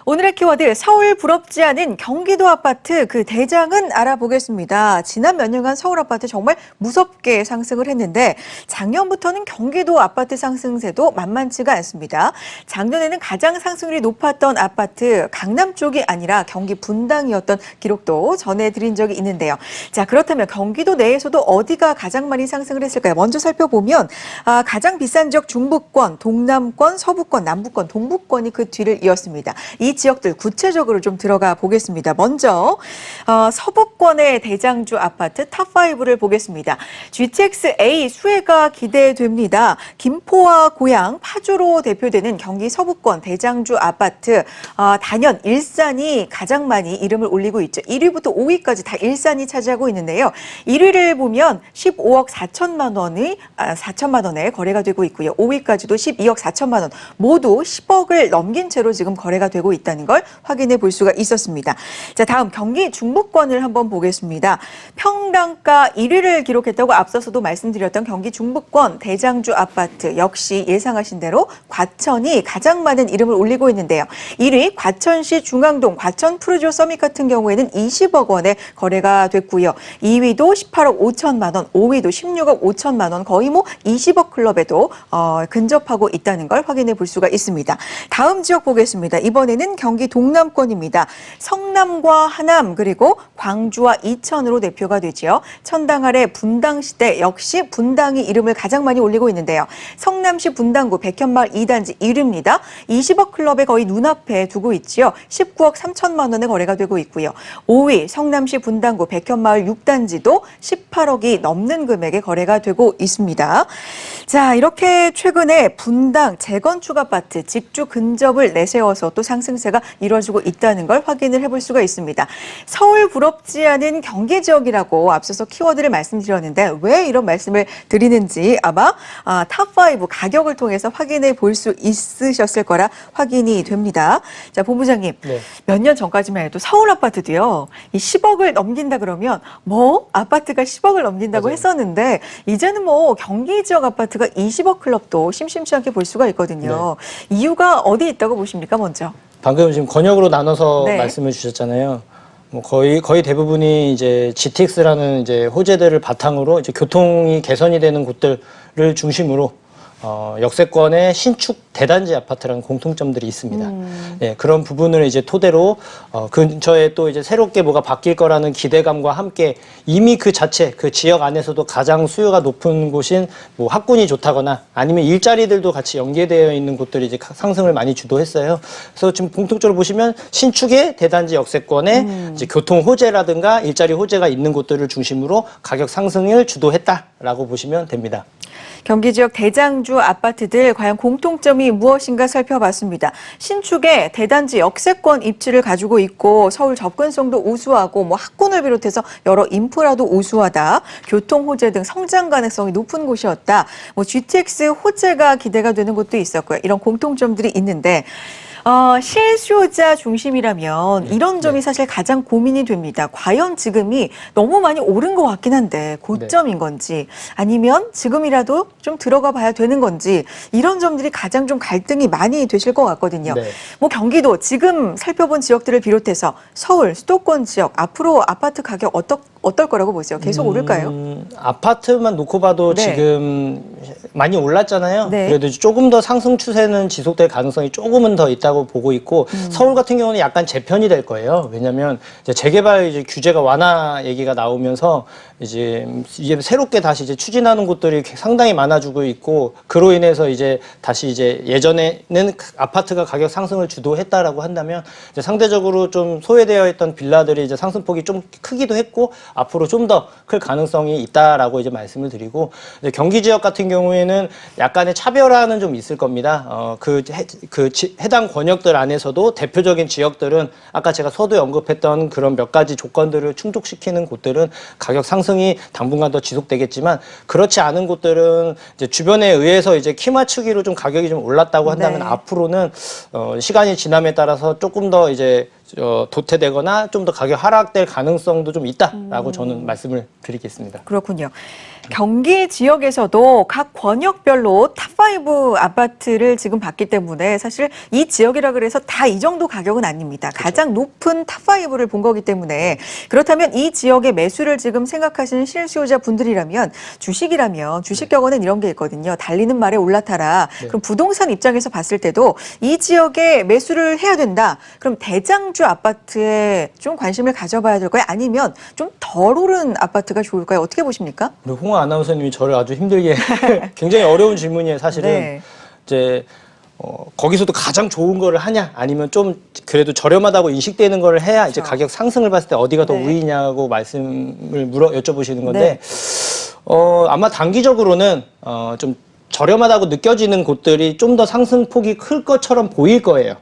오늘의 키워드 서울 부럽지 않은 경기도 아파트 그 대장은 알아보겠습니다. 지난 몇 년간 서울 아파트 정말 무섭게 상승을 했는데 작년부터는 경기도 아파트 상승세도 만만치가 않습니다. 작년에는 가장 상승률이 높았던 아파트 강남 쪽이 아니라 경기 분당이었던 기록도 전해드린 적이 있는데요. 자, 그렇다면 경기도 내에서도 어디가 가장 많이 상승을 했을까요? 먼저 살펴보면 가장 비싼 지역 중부권, 동남권, 서부권, 남부권, 동부권이 그 뒤를 이었습니다. 이 지역들 구체적으로 좀 들어가 보겠습니다. 먼저 서부권의 대장주 아파트 탑5를 보겠습니다. GTX-A 수혜가 기대됩니다. 김포와 고양, 파주로 대표되는 경기 서부권 대장주 아파트 단연 일산이 가장 많이 이름을 올리고 있죠. 1위부터 5위까지 다 일산이 차지하고 있는데요. 1위를 보면 15억 4천만 원에 거래가 되고 있고요. 5위까지도 12억 4천만 원 모두 10억을 넘긴 채로 지금 거래가 되고 있다는 걸 확인해 볼 수가 있었습니다. 자, 다음 경기 중부권을 한번 보겠습니다. 평당가 1위를 기록했다고 앞서서도 말씀드렸던 경기 중부권 대장주 아파트 역시 예상하신 대로 과천이 가장 많은 이름을 올리고 있는데요. 1위 과천시 중앙동 과천 푸르지오 서밋 같은 경우에는 20억 원에 거래가 됐고요. 2위도 18억 5천만 원, 5위도 16억 5천만 원, 거의 뭐 20억 클럽에도 근접하고 있다는 걸 확인해 볼 수가 있습니다. 다음 지역 보겠습니다. 이번에는 경기 동남권입니다. 성남과 하남 그리고 광주와 이천으로 대표가 되지요. 천당 아래 분당시대 역시 분당이 이름을 가장 많이 올리고 있는데요. 성남시 분당구 백현마을 2단지 1위입니다. 20억 클럽에 거의 눈앞에 두고 있지요. 19억 3천만 원에 거래가 되고 있고요. 5위 성남시 분당구 백현마을 6단지도 18억이 넘는 금액에 거래가 되고 있습니다. 자, 이렇게 최근에 분당 재건축 아파트 직주 근접을 내세워서 또 상승세가 이루어지고 있다는 걸 확인을 해볼 수가 있습니다. 서울 부럽지 않은 경기 지역이라고 앞서서 키워드를 말씀드렸는데 왜 이런 말씀을 드리는지 아마 탑5 가격을 통해서 확인해 볼 수 있으셨을 거라 확인이 됩니다. 자, 본부장님, 네. 몇 년 전까지만 해도 서울 아파트도요, 이 10억을 넘긴다 그러면 아파트가 10억을 넘긴다고 맞아요. 했었는데 이제는 경기 지역 아파트가 20억 클럽도 심심치 않게 볼 수가 있거든요. 이유가 어디 있다고 보십니까, 먼저? 방금 지금 권역으로 나눠서 네. 말씀을 주셨잖아요. 뭐 거의 대부분이 이제 GTX라는 이제 호재들을 바탕으로 이제 교통이 개선이 되는 곳들을 중심으로 역세권의 신축 대단지 아파트라는 공통점들이 있습니다. 예, 그런 부분을 이제 토대로 근처에 또 이제 새롭게 뭐가 바뀔 거라는 기대감과 함께 이미 그 자체 그 지역 안에서도 가장 수요가 높은 곳인 뭐 학군이 좋다거나 아니면 일자리들도 같이 연계되어 있는 곳들이 이제 상승을 많이 주도했어요. 그래서 지금 공통적으로 보시면 신축의 대단지 역세권에 이제 교통 호재라든가 일자리 호재가 있는 곳들을 중심으로 가격 상승을 주도했다라고 보시면 됩니다. 경기 지역 대장주 아파트들 과연 공통점이 무엇인가 살펴봤습니다. 신축의 대단지 역세권 입지를 가지고 있고 서울 접근성도 우수하고 학군을 비롯해서 여러 인프라도 우수하다. 교통 호재 등 성장 가능성이 높은 곳이었다. GTX 호재가 기대가 되는 곳도 있었고요. 이런 공통점들이 있는데 실수요자 중심이라면 이런 점이 사실 가장 고민이 됩니다. 과연 지금이 너무 많이 오른 것 같긴 한데 고점인 건지 아니면 지금이라도 좀 들어가 봐야 되는 건지 이런 점들이 가장 좀 갈등이 많이 되실 것 같거든요. 네. 경기도 지금 살펴본 지역들을 비롯해서 서울, 수도권 지역 앞으로 아파트 가격 어떨 거라고 보세요? 계속 오를까요? 아파트만 놓고 봐도 네. 지금 많이 올랐잖아요. 네. 그래도 조금 더 상승 추세는 지속될 가능성이 조금은 더 있다고 보고 있고 서울 같은 경우는 약간 재편이 될 거예요. 왜냐하면 이제 재개발 이제 규제가 완화 얘기가 나오면서 이제 새롭게 다시 이제 추진하는 곳들이 상당히 많아지고 있고 그로 인해서 이제 다시 이제 예전에는 아파트가 가격 상승을 주도했다라고 한다면 이제 상대적으로 좀 소외되어 있던 빌라들이 이제 상승폭이 좀 크기도 했고 앞으로 좀 더 클 가능성이 있다라고 이제 말씀을 드리고 이제 경기 지역 같은 경우에는 약간의 차별화는 좀 있을 겁니다. 해당 권역들 안에서도 대표적인 지역들은 아까 제가 서두에 언급했던 그런 몇 가지 조건들을 충족시키는 곳들은 가격 상승이 당분간 더 지속되겠지만 그렇지 않은 곳들은 이제 주변에 의해서 이제 키 맞추기로 좀 가격이 좀 올랐다고 한다면 네. 앞으로는 시간이 지남에 따라서 조금 더 이제 도태되거나 좀 더 가격 하락될 가능성도 좀 있다라고 저는 말씀을 드리겠습니다. 그렇군요. 경기 지역에서도 각 권역별로 탑5 아파트를 지금 봤기 때문에 사실 이 지역이라 그래서 다 이 정도 가격은 아닙니다. 그렇죠. 가장 높은 탑5를 본 거기 때문에 그렇다면 이 지역의 매수를 지금 생각하시는 실수요자 분들이라면 주식이라면 주식 격언은 이런 게 있거든요. 달리는 말에 올라타라. 네. 그럼 부동산 입장에서 봤을 때도 이 지역에 매수를 해야 된다. 그럼 대장주 아파트에 좀 관심을 가져봐야 될까요? 아니면 좀 덜 오른 아파트가 좋을까요? 어떻게 보십니까? 우리 홍 아나운서님이 저를 아주 힘들게 굉장히 어려운 질문이에요. 사실은 네. 이제 거기서도 가장 좋은 거를 하냐 아니면 좀 그래도 저렴하다고 인식되는 거를 해야 이제 그렇죠. 가격 상승을 봤을 때 어디가 더 네. 우위냐고 말씀을 여쭤보시는 건데 네. 아마 단기적으로는 좀 저렴하다고 느껴지는 곳들이 좀 더 상승폭이 클 것처럼 보일 거예요.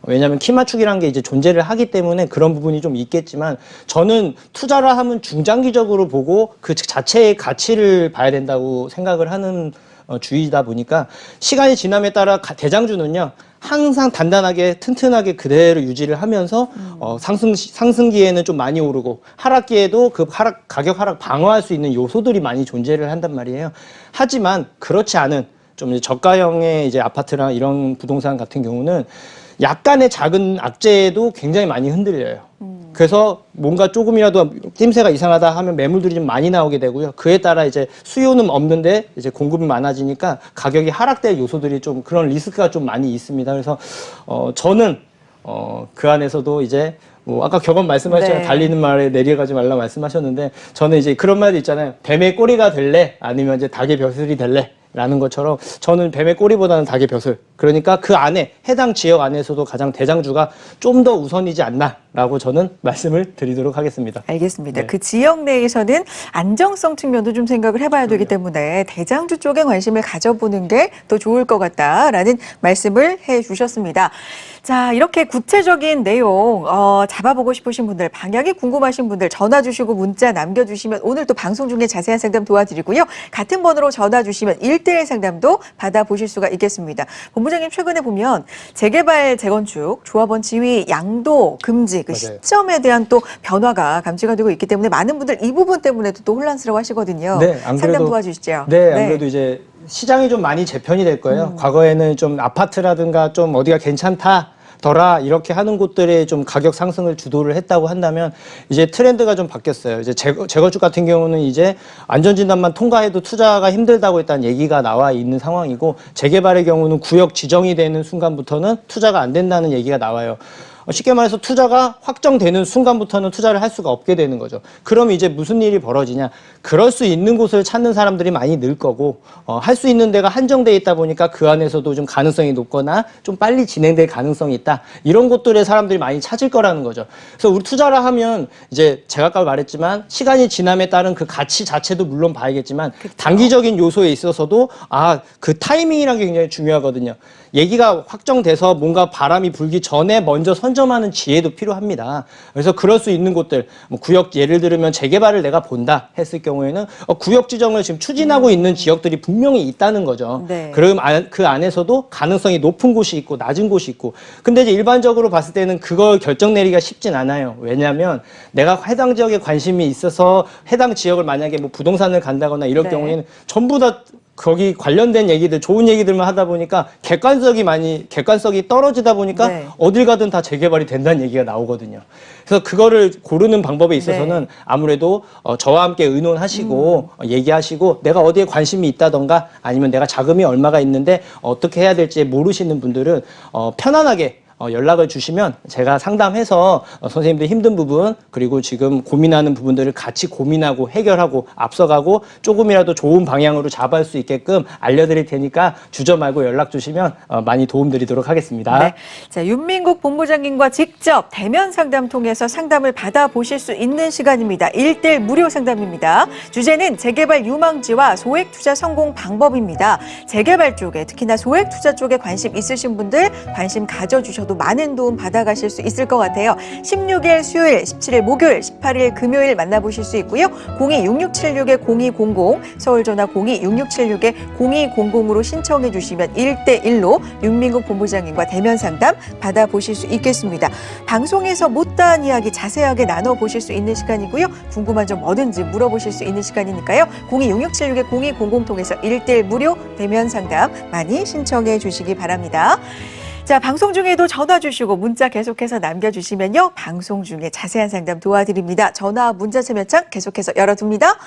왜냐하면 키 맞추기라는 게 이제 존재를 하기 때문에 그런 부분이 좀 있겠지만 저는 투자를 하면 중장기적으로 보고 그 자체의 가치를 봐야 된다고 생각을 하는 주의다 보니까 시간이 지남에 따라 대장주는요 항상 단단하게 튼튼하게 그대로 유지를 하면서 상승기에는 좀 많이 오르고 하락기에도 그 가격 하락 방어할 수 있는 요소들이 많이 존재를 한단 말이에요. 하지만 그렇지 않은 좀 이제 저가형의 이제 아파트나 이런 부동산 같은 경우는 약간의 작은 악재에도 굉장히 많이 흔들려요. 그래서 뭔가 조금이라도 낌새가 이상하다 하면 매물들이 좀 많이 나오게 되고요. 그에 따라 이제 수요는 없는데 이제 공급이 많아지니까 가격이 하락될 요소들이 좀 그런 리스크가 좀 많이 있습니다. 그래서 저는 그 안에서도 이제 뭐 아까 격언 말씀하셨잖아요. 네. 달리는 말에 내려가지 말라 말씀하셨는데 저는 이제 그런 말도 있잖아요. 뱀의 꼬리가 될래? 아니면 이제 닭의 벼슬이 될래? 라는 것처럼 저는 뱀의 꼬리보다는 닭의 벼슬. 그러니까 그 안에 해당 지역 안에서도 가장 대장주가 좀 더 우선이지 않나라고 저는 말씀을 드리도록 하겠습니다. 알겠습니다. 네. 그 지역 내에서는 안정성 측면도 좀 생각을 해봐야 되기 때문에 대장주 쪽에 관심을 가져보는 게 더 좋을 것 같다라는 말씀을 해주셨습니다. 자, 이렇게 구체적인 내용 잡아보고 싶으신 분들, 방향이 궁금하신 분들 전화 주시고 문자 남겨주시면 오늘 또 방송 중에 자세한 상담 도와드리고요. 같은 번호로 전화 주시면 1:1 상담도 받아보실 수가 있겠습니다. 본부장님 최근에 보면 재개발, 재건축, 조합원 지위, 양도, 금지 그 맞아요. 시점에 대한 또 변화가 감지가 되고 있기 때문에 많은 분들 이 부분 때문에도 또 혼란스러워 하시거든요. 네, 안 상담 그래도- 도와주시죠. 네, 안 그래도 이제 시장이 좀 많이 재편이 될 거예요. 과거에는 좀 아파트라든가 좀 어디가 괜찮다더라 이렇게 하는 곳들에 좀 가격 상승을 주도를 했다고 한다면 이제 트렌드가 좀 바뀌었어요. 이제 재건축 같은 경우는 이제 안전진단만 통과해도 투자가 힘들다고 일단 얘기가 나와 있는 상황이고 재개발의 경우는 구역 지정이 되는 순간부터는 투자가 안 된다는 얘기가 나와요. 쉽게 말해서 투자가 확정되는 순간부터는 투자를 할 수가 없게 되는 거죠. 그럼 이제 무슨 일이 벌어지냐? 그럴 수 있는 곳을 찾는 사람들이 많이 늘 거고 할 수 있는 데가 한정돼 있다 보니까 그 안에서도 좀 가능성이 높거나 좀 빨리 진행될 가능성이 있다. 이런 곳들에 사람들이 많이 찾을 거라는 거죠. 그래서 우리 투자를 하면 이제 제가 아까 말했지만 시간이 지남에 따른 그 가치 자체도 물론 봐야겠지만 단기적인 요소에 있어서도 그 타이밍이라는 게 굉장히 중요하거든요. 얘기가 확정돼서 뭔가 바람이 불기 전에 먼저 선점하는 지혜도 필요합니다. 그래서 그럴 수 있는 곳들, 뭐 구역 예를 들면 재개발을 내가 본다 했을 경우에는 구역 지정을 지금 추진하고 있는 지역들이 분명히 있다는 거죠. 네. 그럼 그 안에서도 가능성이 높은 곳이 있고 낮은 곳이 있고. 근데 이제 일반적으로 봤을 때는 그걸 결정 내리기가 쉽진 않아요. 왜냐하면 내가 해당 지역에 관심이 있어서 해당 지역을 만약에 뭐 부동산을 간다거나 이럴 네. 경우에는 전부 다 거기 관련된 얘기들, 좋은 얘기들만 하다 보니까 객관성이 떨어지다 보니까 네. 어딜 가든 다 재개발이 된다는 얘기가 나오거든요. 그래서 그거를 고르는 방법에 있어서는 네. 아무래도 저와 함께 의논하시고 얘기하시고 내가 어디에 관심이 있다던가 아니면 내가 자금이 얼마가 있는데 어떻게 해야 될지 모르시는 분들은 편안하게 연락을 주시면 제가 상담해서 선생님들 힘든 부분 그리고 지금 고민하는 부분들을 같이 고민하고 해결하고 앞서가고 조금이라도 좋은 방향으로 잡을 수 있게끔 알려드릴 테니까 주저 말고 연락 주시면 많이 도움드리도록 하겠습니다. 네. 자, 윤민국 본부장님과 직접 대면 상담 통해서 상담을 받아보실 수 있는 시간입니다. 1:1 무료 상담입니다. 주제는 재개발 유망지와 소액 투자 성공 방법입니다. 재개발 쪽에 특히나 소액 투자 쪽에 관심 있으신 분들 관심 가져주셔도 통해서도 많은 도움 받아가실 수 있을 것 같아요. 16일 수요일, 17일 목요일, 18일 금요일 만나보실 수 있고요. 02-6676-0200, 서울전화 02-6676-0200으로 신청해 주시면 1대1로 윤민국 본부장님과 대면 상담 받아보실 수 있겠습니다. 방송에서 못다한 이야기 자세하게 나눠보실 수 있는 시간이고요. 궁금한 점 뭐든지 물어보실 수 있는 시간이니까요. 02-6676-0200 통해서 1대1 무료 대면 상담 많이 신청해 주시기 바랍니다. 자, 방송 중에도 전화 주시고 문자 계속해서 남겨주시면요. 방송 중에 자세한 상담 도와드립니다. 전화 문자 참여창 계속해서 열어둡니다.